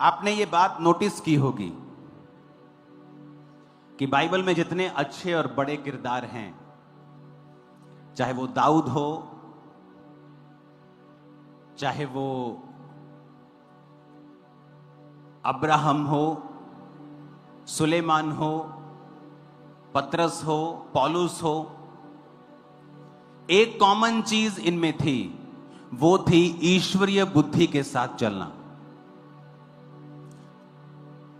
आपने ये बात नोटिस की होगी कि बाइबल में जितने अच्छे और बड़े किरदार हैं, चाहे वो दाऊद हो, चाहे वो अब्राहम हो, सुलेमान हो, पतरस हो, पौलुस हो, एक कॉमन चीज इनमें थी, वो थी ईश्वरीय बुद्धि के साथ चलना।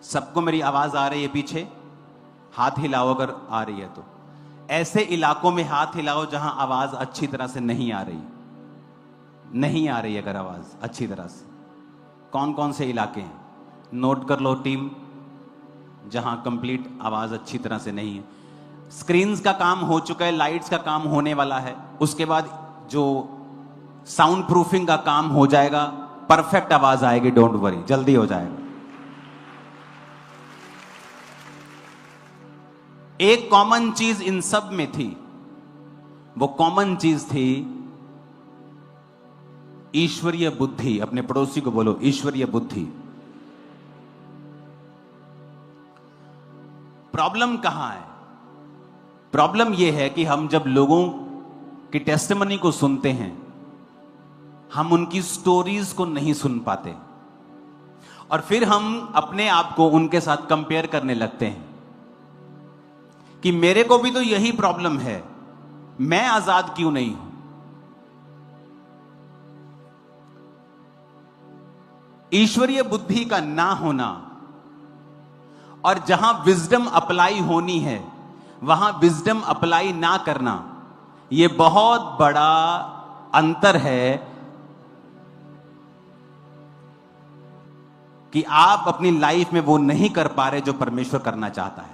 सबको मेरी आवाज आ रही है? पीछे हाथ हिलाओ अगर आ रही है तो। ऐसे इलाकों में हाथ हिलाओ जहां आवाज अच्छी तरह से नहीं आ रही। नहीं आ रही अगर आवाज अच्छी तरह से। कौन कौन से इलाके हैं? नोट कर लो टीम, जहां कंप्लीट आवाज अच्छी तरह से नहीं है। स्क्रीन्स का काम हो चुका है, लाइट्स का काम होने वाला है, उसके बाद जो साउंड प्रूफिंग का काम हो जाएगा, परफेक्ट आवाज आएगी, डोंट वरी, जल्दी हो जाएगा। एक कॉमन चीज इन सब में थी, वो कॉमन चीज थी ईश्वरीय बुद्धि। अपने पड़ोसी को बोलो, ईश्वरीय बुद्धि। प्रॉब्लम कहां है? प्रॉब्लम यह है कि हम जब लोगों की टेस्टिमनी को सुनते हैं, हम उनकी स्टोरीज को नहीं सुन पाते और फिर हम अपने आप को उनके साथ कंपेयर करने लगते हैं कि मेरे को भी तो यही प्रॉब्लम है, मैं आजाद क्यों नहीं हूं। ईश्वरीय बुद्धि का ना होना और जहां विजडम अप्लाई होनी है वहां विजडम अप्लाई ना करना, यह बहुत बड़ा अंतर है कि आप अपनी लाइफ में वो नहीं कर पा रहे जो परमेश्वर करना चाहता है।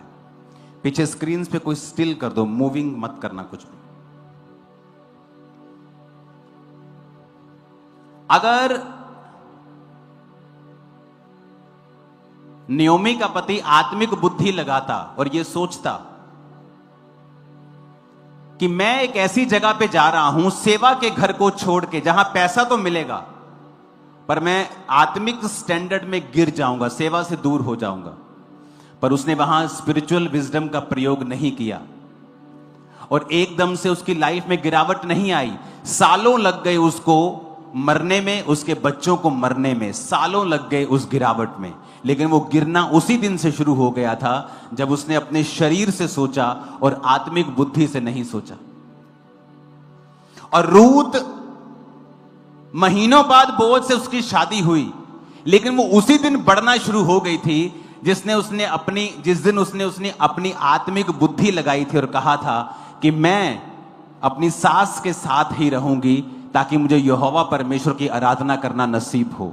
पीछे स्क्रीन पे कोई स्टिल कर दो, मूविंग मत करना कुछ भी। अगर नियोमी का पति आत्मिक बुद्धि लगाता और यह सोचता कि मैं एक ऐसी जगह पे जा रहा हूं सेवा के घर को छोड़ के, जहां पैसा तो मिलेगा पर मैं आत्मिक स्टैंडर्ड में गिर जाऊंगा, सेवा से दूर हो जाऊंगा, पर उसने वहां स्पिरिचुअल विजडम का प्रयोग नहीं किया और एकदम से उसकी लाइफ में गिरावट नहीं आई। सालों लग गए उसको मरने में, उसके बच्चों को मरने में सालों लग गए उस गिरावट में, लेकिन वो गिरना उसी दिन से शुरू हो गया था जब उसने अपने शरीर से सोचा और आत्मिक बुद्धि से नहीं सोचा। और रूत महीनों बाद बोअज से उसकी शादी हुई, लेकिन वो उसी दिन बढ़ना शुरू हो गई थी जिस दिन उसने अपनी आत्मिक बुद्धि लगाई थी और कहा था कि मैं अपनी सास के साथ ही रहूंगी ताकि मुझे यहोवा परमेश्वर की आराधना करना नसीब हो।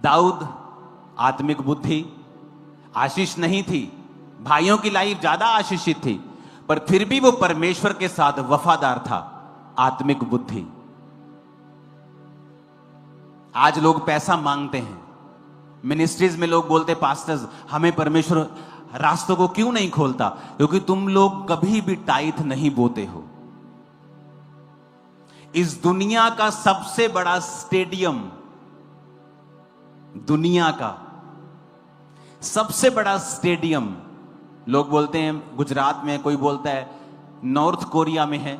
दाऊद आत्मिक बुद्धि, आशीष नहीं थी, भाइयों की लाइफ ज्यादा आशीषित थी, पर फिर भी वो परमेश्वर के साथ वफादार था। आत्मिक बुद्धि। आज लोग पैसा मांगते हैं, मिनिस्ट्रीज में लोग बोलते पास्टर्स हमें परमेश्वर रास्तों को क्यों नहीं खोलता? क्योंकि तुम लोग कभी भी टाइथ नहीं बोते हो। इस दुनिया का सबसे बड़ा स्टेडियम, दुनिया का सबसे बड़ा स्टेडियम, लोग बोलते हैं गुजरात में, कोई बोलता है नॉर्थ कोरिया में है।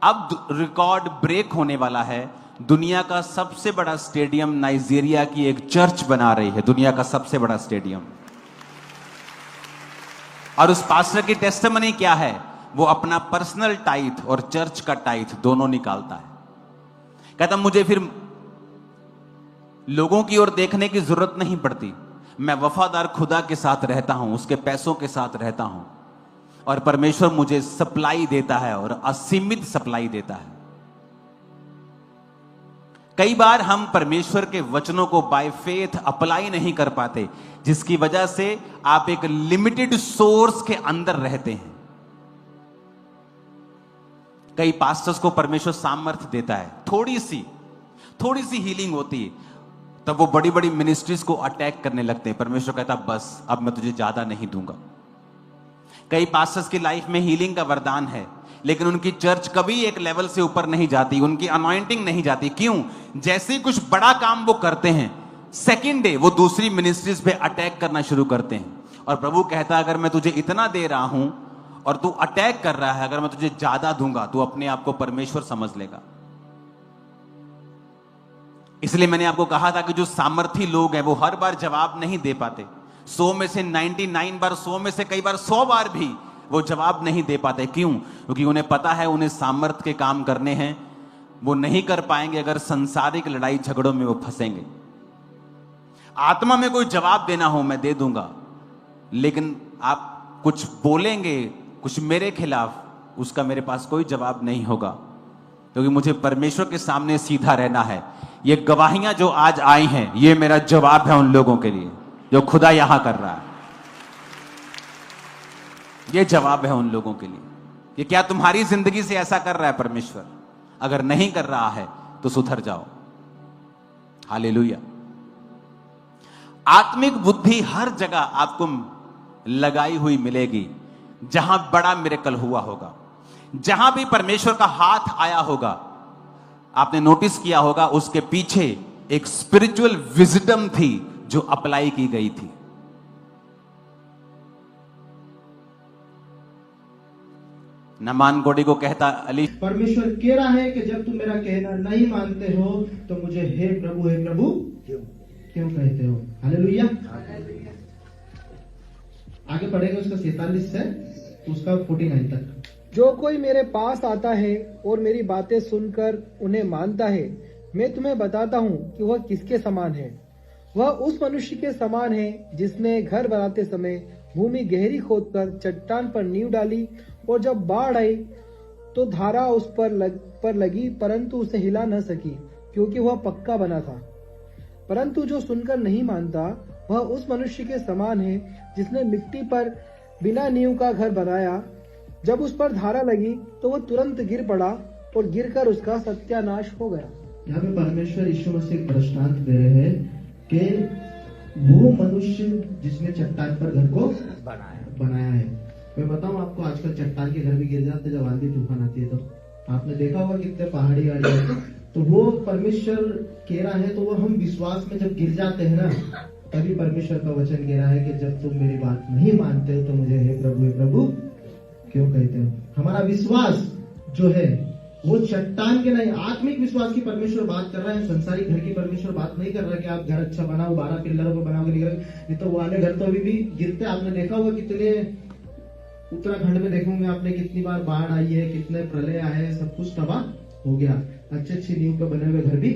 अब रिकॉर्ड ब्रेक होने वाला है। दुनिया का सबसे बड़ा स्टेडियम नाइजीरिया की एक चर्च बना रही है, दुनिया का सबसे बड़ा स्टेडियम। और उस पास्टर की टेस्टिमनी क्या है? वो अपना पर्सनल टाइथ और चर्च का टाइथ दोनों निकालता है। कहता मुझे फिर लोगों की ओर देखने की जरूरत नहीं पड़ती, मैं वफादार खुदा के साथ रहता हूं, उसके पैसों के साथ रहता हूं और परमेश्वर मुझे सप्लाई देता है और असीमित सप्लाई देता है। कई बार हम परमेश्वर के वचनों को बाय फेथ अप्लाई नहीं कर पाते, जिसकी वजह से आप एक लिमिटेड सोर्स के अंदर रहते हैं। कई पास्टर्स को परमेश्वर सामर्थ्य देता है, थोड़ी सी हीलिंग होती है, तब वो बड़ी बड़ी मिनिस्ट्रीज को अटैक करने लगते हैं। परमेश्वर कहता बस अब मैं तुझे ज्यादा नहीं दूंगा। कई पास्टर्स की लाइफ में हीलिंग का वरदान है, लेकिन उनकी चर्च कभी एक लेवल से ऊपर नहीं जाती, उनकी अनॉइंटिंग नहीं जाती। क्यों? जैसे ही कुछ बड़ा काम वो करते हैं, सेकेंड डे वो दूसरी मिनिस्ट्रीज पे अटैक करना शुरू करते हैं। और प्रभु कहता है, अगर मैं तुझे इतना दे रहा हूं और तू अटैक कर रहा है, अगर मैं तुझे ज्यादा दूंगा तो अपने आप को परमेश्वर समझ लेगा। इसलिए मैंने आपको कहा था कि जो सामर्थी लोग हैं वो हर बार जवाब नहीं दे पाते। 100 में से 99 बार, 100 में से कई बार 100 बार भी वो जवाब नहीं दे पाते। क्यों? क्योंकि उन्हें पता है उन्हें सामर्थ के काम करने हैं, वो नहीं कर पाएंगे अगर संसारिक लड़ाई झगड़ों में वो फंसेंगे। आत्मा में कोई जवाब देना हो मैं दे दूंगा, लेकिन आप कुछ बोलेंगे कुछ मेरे खिलाफ, उसका मेरे पास कोई जवाब नहीं होगा, क्योंकि मुझे परमेश्वर के सामने सीधा रहना है। ये गवाहियां जो आज आई हैं, ये मेरा जवाब है उन लोगों के लिए जो खुदा यहां कर रहा है। ये जवाब है उन लोगों के लिए कि क्या तुम्हारी जिंदगी से ऐसा कर रहा है परमेश्वर? अगर नहीं कर रहा है तो सुधर जाओ। हालेलुया। आत्मिक बुद्धि हर जगह आपको लगाई हुई मिलेगी जहां बड़ा मिरेकल हुआ होगा, जहां भी परमेश्वर का हाथ आया होगा। आपने नोटिस किया होगा उसके पीछे एक स्पिरिचुअल विजडम थी जो अप्लाई की गई थी। नमान गोडी को कहता, अली परमेश्वर कह रहा है कि जब तुम मेरा कहना नहीं मानते हो तो मुझे हे प्रभु क्यों कहते हो। हालेलुया। आगे पढ़ेंगे उसका 47 से उसका 49 तक। जो कोई मेरे पास आता है और मेरी बातें सुनकर उन्हें मानता है, मैं तुम्हें बताता हूँ कि वह किसके समान है। वह उस मनुष्य के समान है जिसने घर बनाते समय भूमि गहरी खोदकर चट्टान पर नींव डाली, और जब बाढ़ आई तो धारा उस पर लगी, परंतु उसे हिला न सकी, क्योंकि वह पक्का बना था। परंतु जो सुनकर नहीं मानता, वह उस मनुष्य के समान है जिसने मिट्टी पर बिना नींव का घर बनाया। जब उस पर धारा लगी तो वह तुरंत गिर पड़ा, और गिरकर उसका सत्यानाश हो गया। यहाँ पे परमेश्वर यीशु मसीह एक दृष्टांत दे रहे हैं कि वो मनुष्य जिसने चट्टान पर घर को बनाया है। मैं बताऊं आपको, आजकल चट्टान के घर भी गिर जाते जब आंधी तूफान आती है। तो आपने देखा होगा कितने पहाड़ी वाले हैं। तो वो परमेश्वर कह रहा है, तो वो हम विश्वास में जब गिर जाते हैं ना, तभी परमेश्वर का वचन कह रहा है कि जब तुम मेरी बात नहीं मानते हो तो मुझे हे प्रभु क्यों कहते हो। हमारा विश्वास जो है वो चट्टान के नहीं, आत्मिक विश्वास की परमेश्वर बात कर रहा है। संसारिक घर की परमेश्वर बात नहीं कर रहा है कि आप घर अच्छा बनाओ, 12 पिल्लरों को बनाओ, नहीं तो वाले घर तो अभी भी गिरते। आपने देखा होगा कितने उत्तराखंड में देखोगे आपने कितनी बार बाढ़ आई है, कितने प्रलय आए हैं, सब कुछ तबाह हो गया। अच्छी नींव पे बने हुए घर भी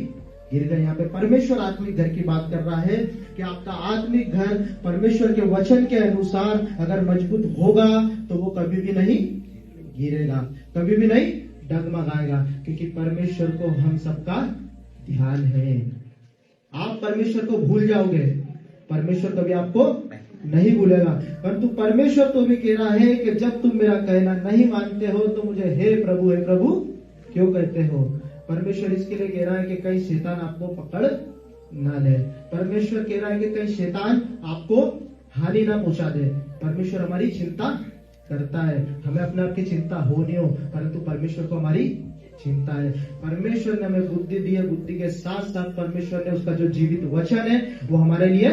गिर गए। यहाँ पे परमेश्वर आत्मिक घर की बात कर रहा है कि आपका आत्मिक घर परमेश्वर के वचन के अनुसार अगर मजबूत होगा तो वो कभी भी नहीं गिरेगा, कभी भी नहीं डगमगाएगा, क्योंकि परमेश्वर को हम सबका ध्यान है। आप परमेश्वर को भूल जाओगे, परमेश्वर कभी आपको नहीं भूलेगा। परंतु परमेश्वर तो भी कह रहा है कि जब तुम मेरा कहना नहीं मानते हो तो मुझे हे प्रभु क्यों कहते हो। परमेश्वर इसके लिए कह रहा है कि कहीं शैतान आपको पकड़ ना ले। परमेश्वर कह रहा है कि कहीं शैतान आपको हानि ना पहुंचा दे। परमेश्वर हमारी चिंता करता है, हमें अपने आप की चिंता हो नहीं हो, परंतु परमेश्वर को हमारी चिंता है। परमेश्वर ने हमें बुद्धि दी है, बुद्धि के साथ साथ परमेश्वर ने उसका जो जीवित वचन है वो हमारे लिए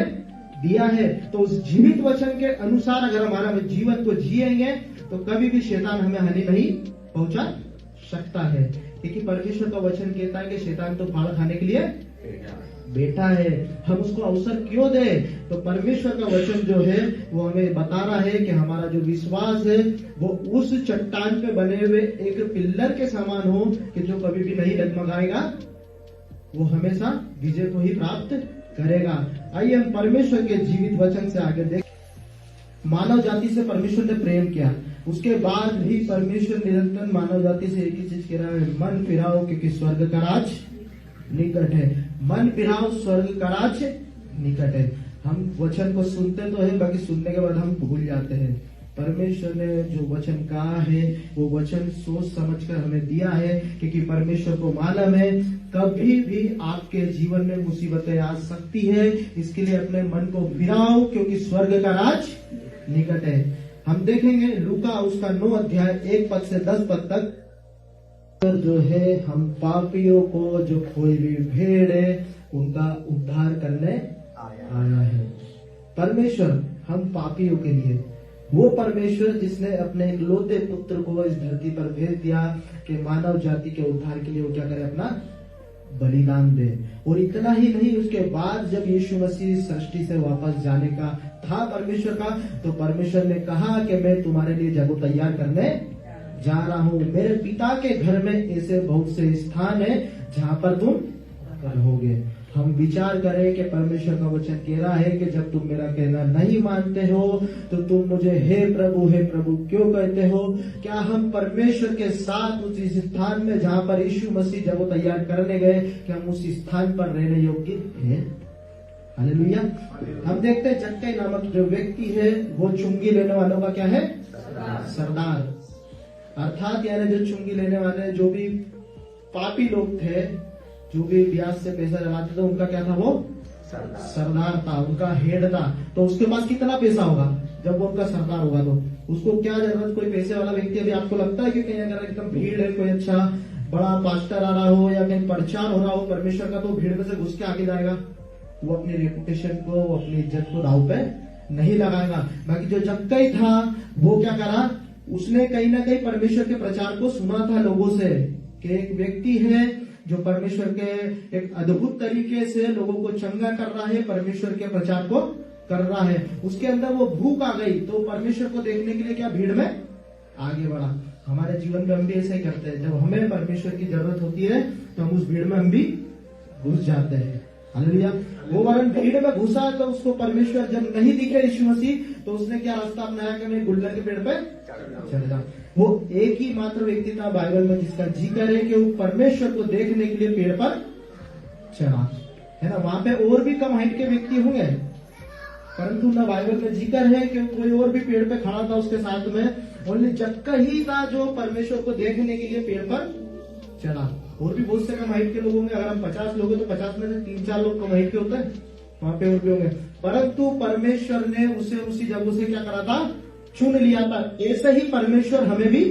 दिया है। तो उस जीवित वचन के अनुसार अगर हमारा जीवन को जिएंगे तो कभी भी शैतान हमें हानि नहीं पहुंचा सकता है, क्योंकि परमेश्वर का वचन कहता है कि शैतान तो फाड़ खाने के लिए बेटा है। हम उसको अवसर क्यों दे? तो परमेश्वर का वचन जो है वो हमें बता रहा है कि हमारा जो विश्वास है वो उस चट्टान पे बने हुए एक पिल्लर के समान हो कि जो कभी भी नहीं डगमगाएगा, वो हमेशा विजय को ही प्राप्त करेगा। आइए हम परमेश्वर के जीवित वचन से आगे देखें। मानव जाति से परमेश्वर ने प्रेम किया, उसके बाद भी परमेश्वर निरंतर मानव जाति से एक ही चीज कह रहा है, मन फिराओ क्योंकि स्वर्ग का राज निकट है। मन फिराओ, स्वर्ग का राज निकट है। हम वचन को सुनते तो है, बाकी सुनने के बाद हम भूल जाते हैं। परमेश्वर ने जो वचन कहा है वो वचन सोच समझ कर हमें दिया है, क्योंकि परमेश्वर को मालूम है कभी भी आपके जीवन में मुसीबतें आ सकती है। इसके लिए अपने मन को फिराओ क्योंकि स्वर्ग का राज निकट है। हम देखेंगे लूका उसका 9 अध्याय 1 पद से 10 पद तक। जो है हम पापियों को, जो कोई भी भेड़ है, उनका उद्धार करने आया है। परमेश्वर हम पापियों के लिए, वो परमेश्वर जिसने अपने इकलौते पुत्र को इस धरती पर भेज दिया कि मानव जाति के उद्धार के लिए वो क्या करे, अपना बलिदान दे। और इतना ही नहीं, उसके बाद जब यीशु मसीह सृष्टि से वापस जाने का था परमेश्वर का, तो परमेश्वर ने कहा कि मैं तुम्हारे लिए जगह तैयार करने जा रहा हूँ। मेरे पिता के घर में ऐसे बहुत से स्थान है जहाँ पर तुम रहोगे। हम विचार करें कि परमेश्वर का वचन कह रहा है कि जब तुम मेरा कहना नहीं मानते हो तो तुम मुझे हे प्रभु क्यों कहते हो। क्या हम परमेश्वर के साथ उस स्थान में जहाँ पर यीशु मसीह जब वो तैयार करने गए, कि हम उस स्थान पर रहने योग्य हैं? हालेलुया। हम देखते हैं जक्कई नामक जो व्यक्ति है वो चुंगी लेने वालों का क्या है, सरदार। अर्थात यानी जो चुंगी लेने वाले जो भी पापी लोग थे, जो भी ब्याज से पैसा जमाते थे, उनका क्या था, वो सरदार था, उनका हेड था। तो उसके पास कितना पैसा होगा जब वो उनका सरदार होगा, तो उसको क्या जरूरत, कोई पैसे वाला व्यक्ति। अभी आपको लगता है कि कहीं अगर एकदम भीड़ है, कोई अच्छा बड़ा पास्टर आ रहा हो या कहीं प्रचार हो रहा हो परमेश्वर का, तो भीड़ में से घुस के आगे जाएगा, वो अपनी रेपुटेशन को, अपनी इज्जत को दांव पे नहीं लगाएगा। बाकी जो जक्कई था वो क्या करा, उसने कहीं ना कहीं परमेश्वर के प्रचार को सुना था लोगों से कि एक व्यक्ति है जो परमेश्वर के एक अद्भुत तरीके से लोगों को चंगा कर रहा है, परमेश्वर के प्रचार को कर रहा है। उसके अंदर वो भूख आ गई, तो परमेश्वर को देखने के लिए क्या भीड़ में आगे बढ़ा। हमारे जीवन में हम भी ऐसा ही करते हैं, जब हमें परमेश्वर की जरूरत होती है तो हम उस भीड़ में हम भी घुस जाते हैं। हालेलुया। वो वरन भीड़ में घुसा तो उसको परमेश्वर जब नहीं दिखे यीशु मसीह, तो उसने क्या रास्ता अपनाया कि मैं गुल्लर के पेड़ पे चढ़ जाऊं। वो एक ही मात्र व्यक्ति था बाइबल में जिसका जिक्र है कि वो परमेश्वर को देखने के लिए पेड़ पर चढ़ा, है ना। वहां पे और भी कम हाइट के व्यक्ति होंगे, परंतु ना बाइबल में जिक्र है कि कोई और भी पेड़ पे खड़ा था उसके साथ में। ओनली जक्कई ही था जो परमेश्वर को देखने के लिए पेड़ पर चढ़ा। और भी बहुत से कम हाइट के लोग होंगे। अगर हम 50 लोग हैं तो 50 में से 3-4 लोग कम हाइट के होते हैं, वहां पे और भी होंगे। परंतु परमेश्वर ने उसे उसी जगह से क्या करा था, चुन लिया था। ऐसे ही परमेश्वर हमें भी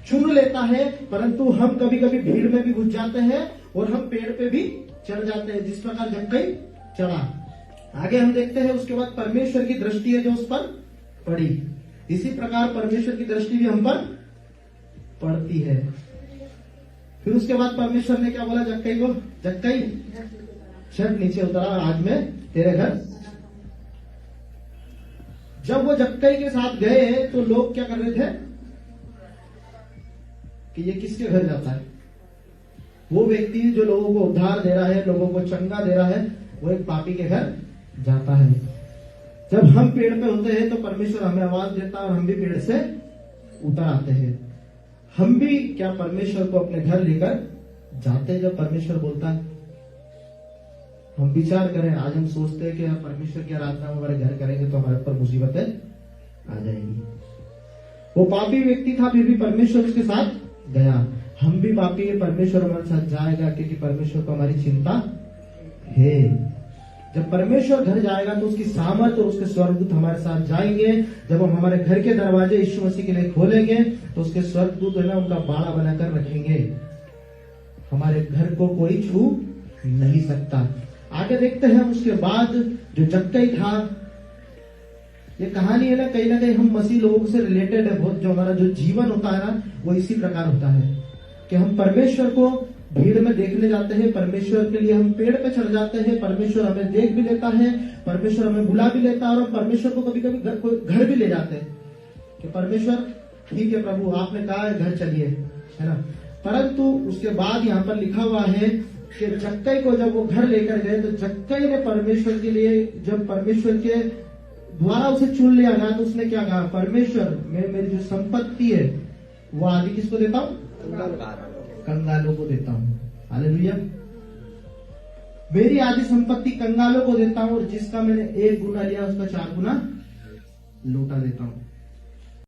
चुन लेता है, परंतु हम कभी कभी भीड़ में भी घुस जाते हैं और हम पेड़ पे भी चढ़ जाते हैं, जिस प्रकार जक्कई चढ़ा। आगे हम देखते हैं उसके बाद परमेश्वर की दृष्टि है जो उस पर पड़ी, इसी प्रकार परमेश्वर की दृष्टि भी हम पर पड़ती है। फिर उसके बाद परमेश्वर ने क्या बोला जक्कई को, जक्कई छत नीचे उतरा, आज मैं तेरे घर। जब वो जक्कई के साथ गए तो लोग क्या कर रहे थे कि ये किसके घर जाता है। वो व्यक्ति जो लोगों को उद्धार दे रहा है, लोगों को चंगा दे रहा है, वो एक पापी के घर जाता है। जब हम पेड़ पे होते हैं तो परमेश्वर हमें आवाज देता है और हम भी पेड़ से उतर आते हैं। हम भी क्या परमेश्वर को अपने घर लेकर जाते हैं जब परमेश्वर बोलता है। हम विचार करें, आज हम सोचते हैं कि परमेश्वर की आराधना हमारे घर करेंगे तो हमारे ऊपर मुसीबतें आ जाएंगी। वो पापी व्यक्ति था, फिर भी परमेश्वर उसके साथ गया। हम भी पापी है, परमेश्वर हमारे साथ जाएगा क्योंकि परमेश्वर को हमारी चिंता है। जब परमेश्वर घर जाएगा तो उसकी सामर्थ और उसके स्वर्गदूत हमारे साथ जाएंगे। जब हम हमारे घर के दरवाजे यीशु मसीह के लिए खोलेंगे तो उसके स्वर्गदूत है ना, उनका बाड़ा बनाकर रखेंगे, हमारे घर को कोई छू नहीं सकता। आगे देखते हैं उसके बाद जो जक्कई था, ये कहानी है ना कहीं हम मसीह लोगों से रिलेटेड है बहुत। जो हमारा जो जीवन होता है ना वो इसी प्रकार होता है कि हम परमेश्वर को भीड़ में देखने जाते हैं, परमेश्वर के लिए हम पेड़ पे चढ़ जाते हैं, परमेश्वर हमें देख भी लेता है, परमेश्वर हमें बुला भी लेता है और हम परमेश्वर को कभी कभी घर भी ले जाते हैं कि परमेश्वर ठीक है प्रभु आपने कहा है घर चलिए, है ना। परंतु उसके बाद यहाँ पर लिखा हुआ है कि जक्कई को जब वो घर लेकर गए तो जक्कई ने परमेश्वर के लिए, जब परमेश्वर के द्वारा उसे चुन लिया गया तो उसने क्या कहा, परमेश्वर मैं मेरी जो संपत्ति है वो आदि किसको देता हूँ, कंगालों को देता हूँ। हालेलुया। मेरी आधी संपत्ति कंगालों को देता हूँ और जिसका मैंने 1 गुना लिया उसका 4 गुना लौटा देता हूँ।